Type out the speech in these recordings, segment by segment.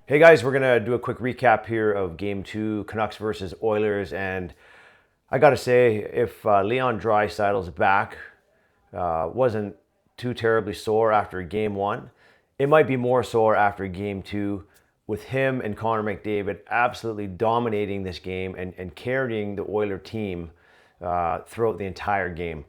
Hey guys, we're gonna do a quick recap here of Game 2, Canucks versus Oilers, and I gotta say, if Leon Draisaitl's back wasn't too terribly sore after Game 1, it might be more sore after Game 2, with him and Connor McDavid absolutely dominating this game and carrying the Oiler team throughout the entire game.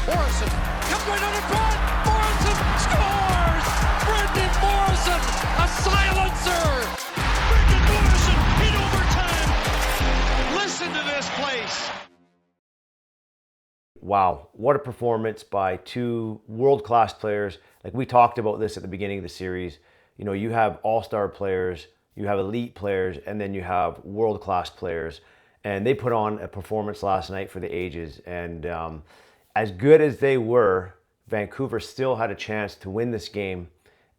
Morrison comes right under front. Morrison scores! Brendan Morrison, a silencer! Brendan Morrison in overtime. Listen to this place. Wow, what a performance by two world-class players. Like we talked about this at the beginning of the series. You know, you have all-star players, you have elite players, and then you have world-class players. And they put on a performance last night for the ages. And as good as they were, Vancouver still had a chance to win this game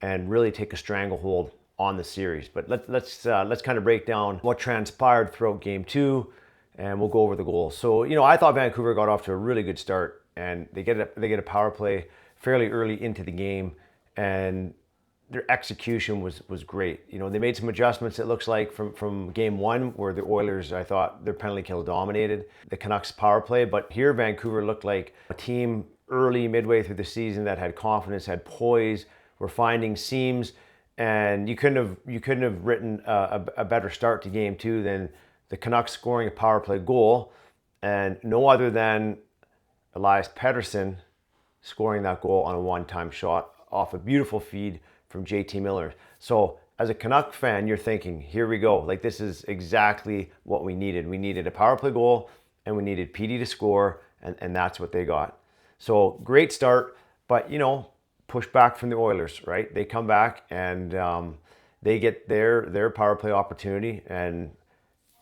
and really take a stranglehold on the series. But let's kind of break down what transpired throughout Game 2, and we'll go over the goals. So, you know, I thought Vancouver got off to a really good start, and they get a power play fairly early into the game, and their execution was great. You know, they made some adjustments, it looks like, from Game 1, where the Oilers, I thought, their penalty kill dominated the Canucks power play. But here, Vancouver looked like a team early, midway through the season that had confidence, had poise, were finding seams, and you couldn't have written a better start to Game 2 than the Canucks scoring a power play goal, and no other than Elias Pettersson scoring that goal on a one-time shot off a beautiful feed from JT Miller. So as a Canuck fan, you're thinking, here we go. Like, this is exactly what we needed. We needed a power play goal, and we needed PD to score, and that's what they got. So great start, but, you know, push back from the Oilers, right? They come back, and they get their power play opportunity, and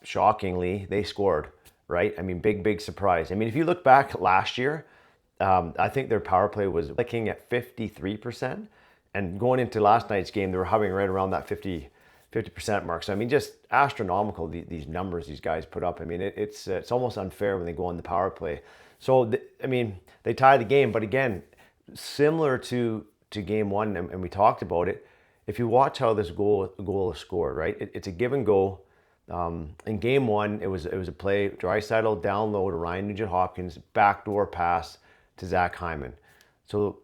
shockingly, they scored, right? I mean, big surprise. I mean, if you look back last year, I think their power play was clicking at 53%. And going into last night's game, they were hovering right around that 50% mark. So, I mean, just astronomical, these numbers these guys put up. I mean, it's almost unfair when they go on the power play. So, I mean, they tie the game. But again, similar to Game 1, and we talked about it, if you watch how this goal is scored, right? It's a give and go. In Game 1, it was a play, Draisaitl down low to Ryan Nugent-Hopkins, backdoor pass to Zach Hyman. So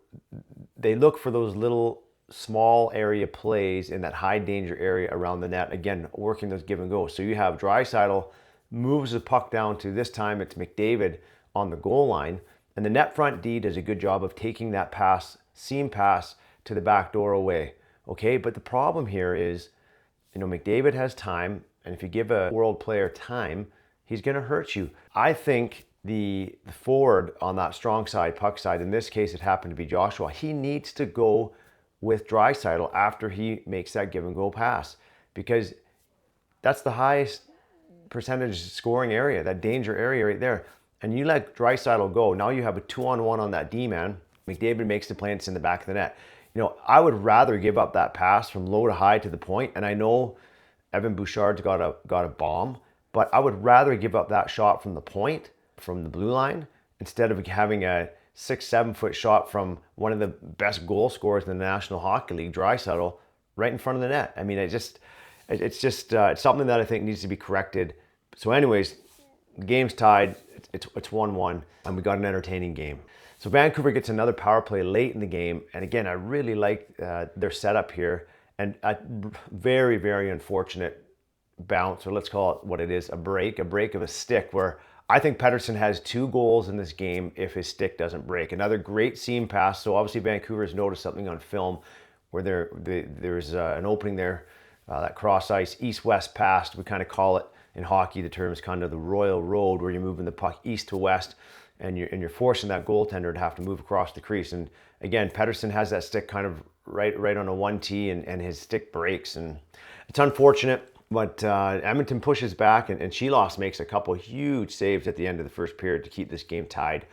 they look for those little small area plays in that high danger area around the net. Again, working those give and go. So you have Draisaitl moves the puck down to, this time it's McDavid on the goal line, and the net front D does a good job of taking that pass, seam pass to the back door away. Okay, but the problem here is, you know, McDavid has time, and if you give a world player time, he's going to hurt you. I think the forward on that strong side, puck side, in this case it happened to be Joshua, he needs to go with Draisaitl after he makes that give and go pass, because that's the highest percentage scoring area, that danger area right there. And you let Draisaitl go, now you have a 2-on-1 on that D-man. McDavid makes the play, and it's in the back of the net. You know, I would rather give up that pass from low to high to the point, and I know Evan Bouchard's got a bomb, but I would rather give up that shot from the point, from the blue line, instead of having a 6-7 foot shot from one of the best goal scorers in the National Hockey League, Draisaitl, right in front of the net. I mean, it's something that I think needs to be corrected. So anyways, the game's tied, it's 1-1, and we got an entertaining game. So Vancouver gets another power play late in the game, and again, I really like their setup here, and a very unfortunate bounce, or let's call it what it is, a break of a stick, where I think Pettersson has 2 goals in this game if his stick doesn't break. Another great seam pass. So obviously Vancouver's noticed something on film where there's an opening there, that cross ice east-west pass, we kind of call it in hockey. The term is kind of the royal road, where you're moving the puck east to west, and you're forcing that goaltender to have to move across the crease. And again, Pettersson has that stick kind of right on a 1T, and his stick breaks, and it's unfortunate. But Edmonton pushes back, and Sheeloss makes a couple huge saves at the end of the first period to keep this game tied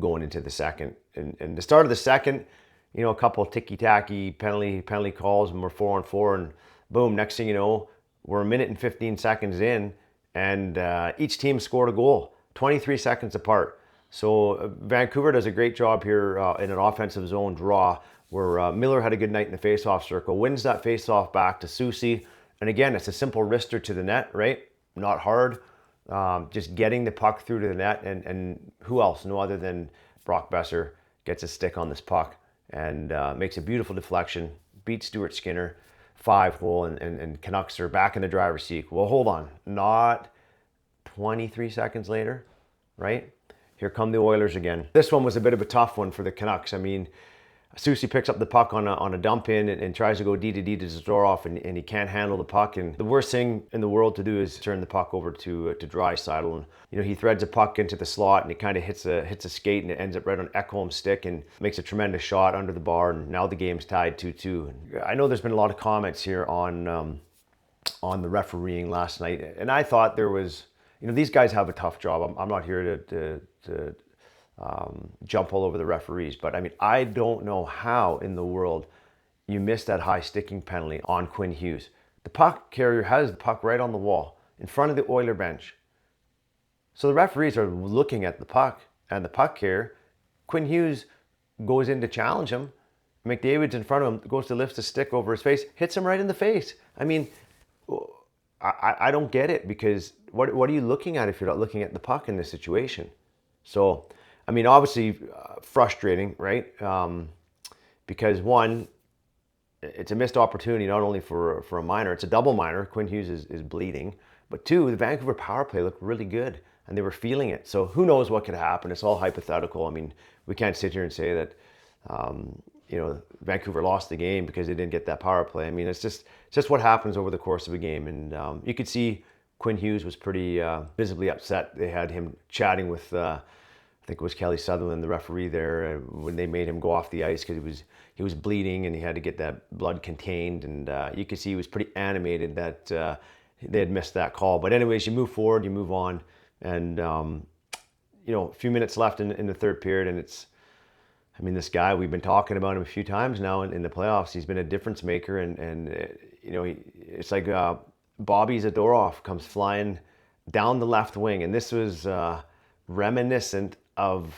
going into the second. And the start of the second, you know, a couple of ticky-tacky penalty calls, and we're 4-on-4, and boom, next thing you know, we're 1 minute and 15 seconds in, and each team scored a goal, 23 seconds apart. So Vancouver does a great job here in an offensive zone draw, where Miller had a good night in the face-off circle, wins that face-off back to Soucy. And again, it's a simple wrister to the net, right? Not hard. Just getting the puck through to the net. And who else? No other than Brock Besser gets a stick on this puck and makes a beautiful deflection, beats Stuart Skinner, 5-hole, and Canucks are back in the driver's seat. Well, hold on. Not 23 seconds later, right? Here come the Oilers again. This one was a bit of a tough one for the Canucks. I mean, Soucy picks up the puck on a dump in and tries to go D to Zadorov, and he can't handle the puck. And the worst thing in the world to do is turn the puck over to Draisaitl. And he threads a puck into the slot, and it kind of hits a skate, and it ends up right on Ekholm's stick and makes a tremendous shot under the bar. And now the game's tied 2-2. And I know there's been a lot of comments here on the refereeing last night, and I thought there was, these guys have a tough job. I'm not here to jump all over the referees, but I mean, I don't know how in the world you miss that high sticking penalty on Quinn Hughes. The puck carrier has the puck right on the wall in front of the Oiler bench. So the referees are looking at the puck and the puck carrier. Quinn Hughes goes in to challenge him. McDavid's in front of him, goes to lift the stick over his face, hits him right in the face. I mean, I don't get it, because what are you looking at if you're not looking at the puck in this situation? So, I mean, obviously frustrating, right? Because one, it's a missed opportunity not only for a minor, it's a double minor. Quinn Hughes is bleeding. But two, the Vancouver power play looked really good, and they were feeling it. So who knows what could happen? It's all hypothetical. I mean, we can't sit here and say that, Vancouver lost the game because they didn't get that power play. I mean, it's just what happens over the course of a game. And you could see Quinn Hughes was pretty visibly upset. They had him chatting with, I think it was Kelly Sutherland, the referee there, when they made him go off the ice because he was bleeding and he had to get that blood contained. And you could see he was pretty animated that they had missed that call. But anyways, you move forward, you move on. And, a few minutes left in the third period, and this guy, we've been talking about him a few times now in the playoffs. He's been a difference maker, and it's like Bobby Zadorov comes flying down the left wing, and this was reminiscent of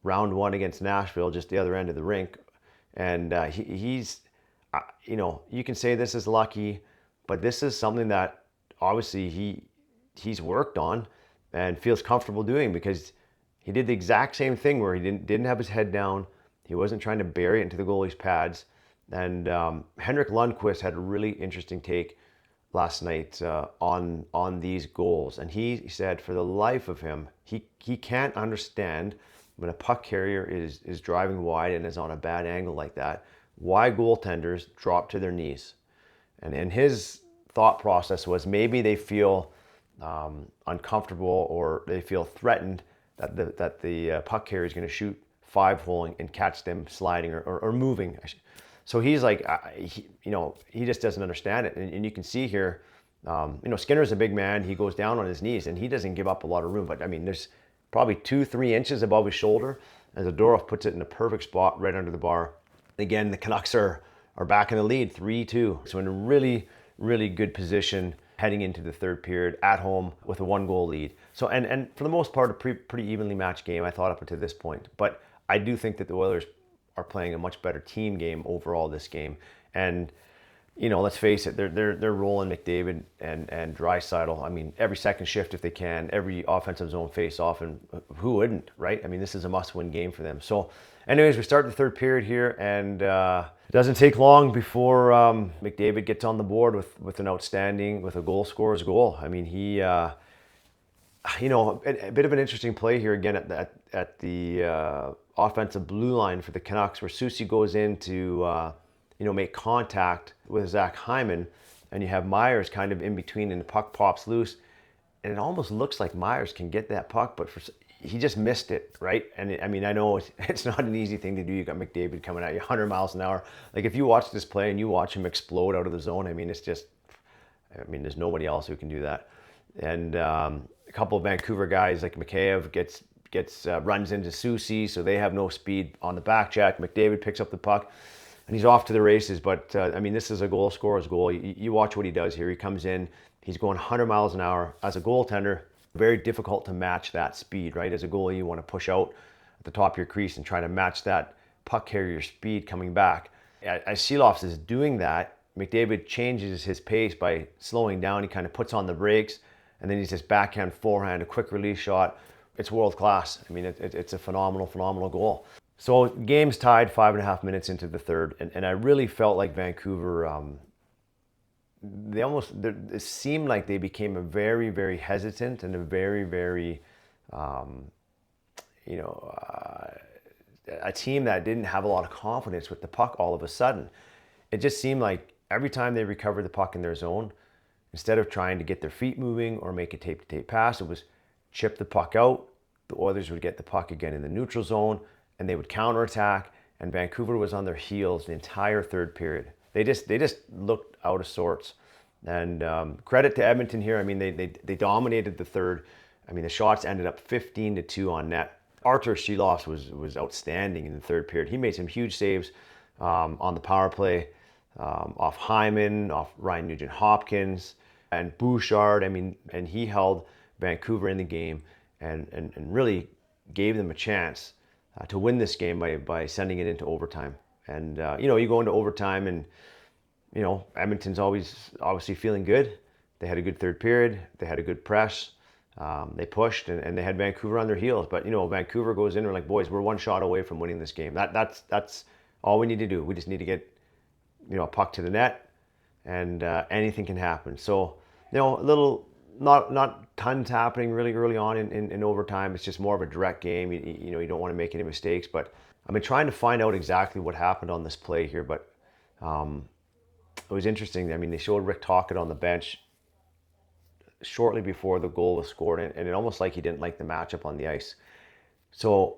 round one against Nashville, just the other end of the rink. And he's, you can say this is lucky, but this is something that obviously he's worked on and feels comfortable doing, because he did the exact same thing where he didn't have his head down. He wasn't trying to bury it into the goalie's pads. And Henrik Lundqvist had a really interesting take last night on these goals. And he said for the life of him, he can't understand when a puck carrier is driving wide and is on a bad angle like that, why goaltenders drop to their knees. And his thought process was maybe they feel uncomfortable or they feel threatened that the puck carrier is going to shoot 5-holing and catch them sliding or moving. So he's like, he just doesn't understand it. And you can see here, Skinner's a big man. He goes down on his knees and he doesn't give up a lot of room. But I mean, there's probably 2-3 inches above his shoulder, and Zadorov puts it in a perfect spot right under the bar. Again, the Canucks are back in the lead, 3-2. So in a really, really good position heading into the third period at home with a 1-goal lead. So, and for the most part, a pretty evenly matched game, I thought, up until this point. But I do think that the Oilers are playing a much better team game overall this game. And, let's face it, they're rolling McDavid and Draisaitl. I mean, every second shift if they can, every offensive zone face-off, and who wouldn't, right? I mean, this is a must-win game for them. So, anyways, we start the third period here, and it doesn't take long before McDavid gets on the board with a goal scorer's goal. I mean, he, a bit of an interesting play here again at the offensive blue line for the Canucks, where Soucy goes in to make contact with Zach Hyman, and you have Myers kind of in between, and the puck pops loose, and it almost looks like Myers can get that puck, but he just missed it, right? And I know it's not an easy thing to do. You got McDavid coming at you 100 miles an hour. Like, if you watch this play and you watch him explode out of the zone, there's nobody else who can do that. And a couple of Vancouver guys like Mikheyev runs into Soucy, so they have no speed on the back check. McDavid picks up the puck, and he's off to the races. But this is a goal scorer's goal. You watch what he does here. He comes in, he's going 100 miles an hour. As a goaltender, very difficult to match that speed, right? As a goalie, you want to push out at the top of your crease and try to match that puck carrier speed coming back. As Seeloff is doing that, McDavid changes his pace by slowing down. He kind of puts on the brakes, and then he's this backhand, forehand, a quick release shot. It's world class. I mean, it's a phenomenal goal. So game's tied 5.5 minutes into the third, and I really felt like Vancouver, it seemed like they became a very, very hesitant and a very, very, a team that didn't have a lot of confidence with the puck all of a sudden. It just seemed like every time they recovered the puck in their zone, instead of trying to get their feet moving or make a tape-to-tape pass, it was chip the puck out. The Oilers would get the puck again in the neutral zone, and they would counterattack, and Vancouver was on their heels the entire third period. They just looked out of sorts. And credit to Edmonton here. I mean, they dominated the third. I mean, the shots ended up 15-2 on net. Artur Silovs was outstanding in the third period. He made some huge saves on the power play, off Hyman, off Ryan Nugent-Hopkins, and Bouchard. I mean, and he held Vancouver in the game and really gave them a chance to win this game by sending it into overtime. And, you go into overtime and, Edmonton's obviously feeling good. They had a good third period. They had a good press. They pushed and they had Vancouver on their heels. But, Vancouver goes in and we're like, boys, we're one shot away from winning this game. That's all we need to do. We just need to get, a puck to the net, and anything can happen. So, a little, not tons happening really early on in overtime. It's just more of a direct game. You don't want to make any mistakes. But I've been trying to find out exactly what happened on this play here. But it was interesting. I mean, they showed Rick Tocchet on the bench shortly before the goal was scored, and it almost like he didn't like the matchup on the ice. So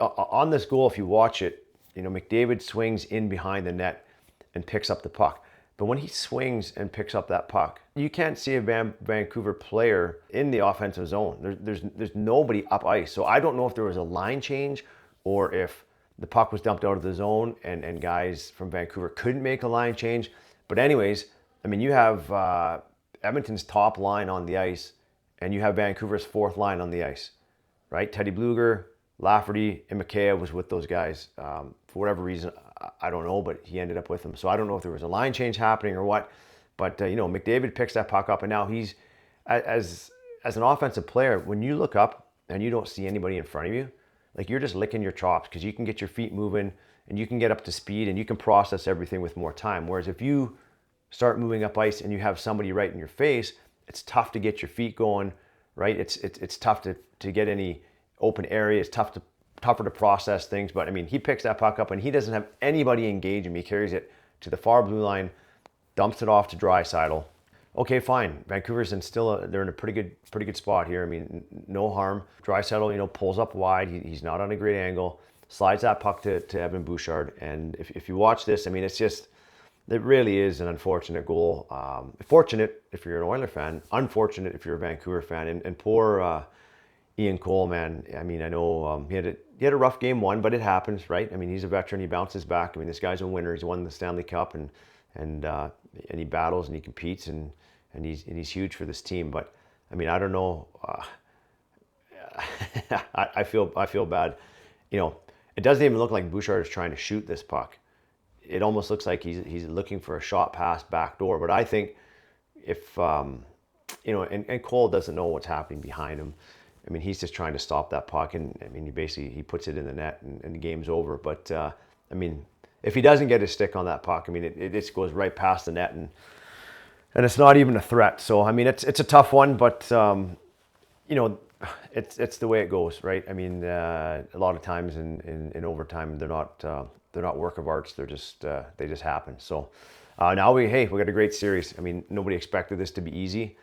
on this goal, if you watch it, McDavid swings in behind the net and picks up the puck. But when he swings and picks up that puck, you can't see a Vancouver player in the offensive zone. There's nobody up ice. So I don't know if there was a line change or if the puck was dumped out of the zone and guys from Vancouver couldn't make a line change. But anyways, I mean, you have Edmonton's top line on the ice and you have Vancouver's fourth line on the ice, right? Teddy Bluger, Lafferty, and Mikheyev was with those guys. For whatever reason, I don't know, but he ended up with them. So I don't know if there was a line change happening or what. But, McDavid picks that puck up, and now he's, as an offensive player, when you look up and you don't see anybody in front of you, like you're just licking your chops because you can get your feet moving and you can get up to speed and you can process everything with more time. Whereas if you start moving up ice and you have somebody right in your face, it's tough to get your feet going, right? It's tough to get any open area. It's tougher to process things. But I mean, he picks that puck up and he doesn't have anybody engage him. He carries it to the far blue line, dumps it off to Draisaitl. Okay, fine. Vancouver's they're in a pretty good spot here. I mean, no harm. Draisaitl, pulls up wide. He's not on a great angle. Slides that puck to Evan Bouchard. And if you watch this, I mean, it really is an unfortunate goal. Fortunate if you're an Oiler fan. Unfortunate if you're a Vancouver fan. And poor Ian Cole, man. I mean, I know he had a rough game one, but it happens, right? I mean, he's a veteran. He bounces back. I mean, this guy's a winner. He's won the Stanley Cup and he battles and he competes and he's huge for this team. But I mean, I don't know. I feel bad. It doesn't even look like Bouchard is trying to shoot this puck. It almost looks like he's looking for a shot pass back door. But I think if and Cole doesn't know what's happening behind him. I mean, he's just trying to stop that puck, and I mean, he puts it in the net, and the game's over. But I mean, if he doesn't get his stick on that puck, I mean, it just goes right past the net, and it's not even a threat. So I mean, it's a tough one, but it's the way it goes, right? I mean, a lot of times in overtime, they're not work of arts. They just happen. So now we got a great series. I mean, nobody expected this to be easy.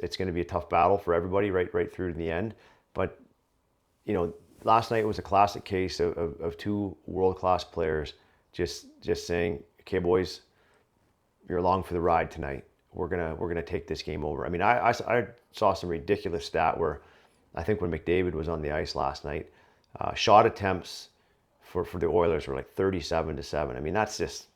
It's going to be a tough battle for everybody right through to the end. But, last night was a classic case of two world-class players just saying, okay, boys, you're along for the ride tonight. We're gonna take this game over. I mean, I saw some ridiculous stat where I think when McDavid was on the ice last night, shot attempts for the Oilers were like 37-7. I mean, that's just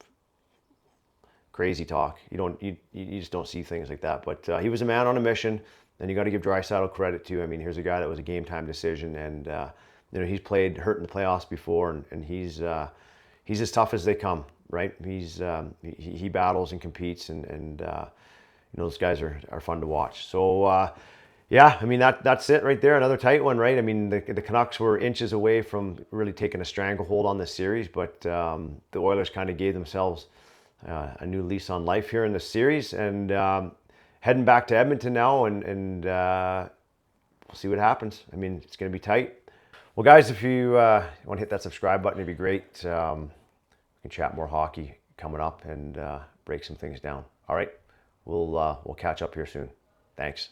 crazy talk. You just don't see things like that. But he was a man on a mission, and you got to give Draisaitl credit too. I mean, here's a guy that was a game time decision, and he's played hurt in the playoffs before, and he's as tough as they come, right? He battles and competes, and those guys are fun to watch. So yeah, I mean that's it right there. Another tight one, right? I mean the Canucks were inches away from really taking a stranglehold on this series, but the Oilers kind of gave themselves a new lease on life here in this series, and heading back to Edmonton now, and we'll see what happens. I mean, it's going to be tight. Well, guys, if you want to hit that subscribe button, it'd be great. We can chat more hockey coming up and break some things down. All right, we'll catch up here soon. Thanks.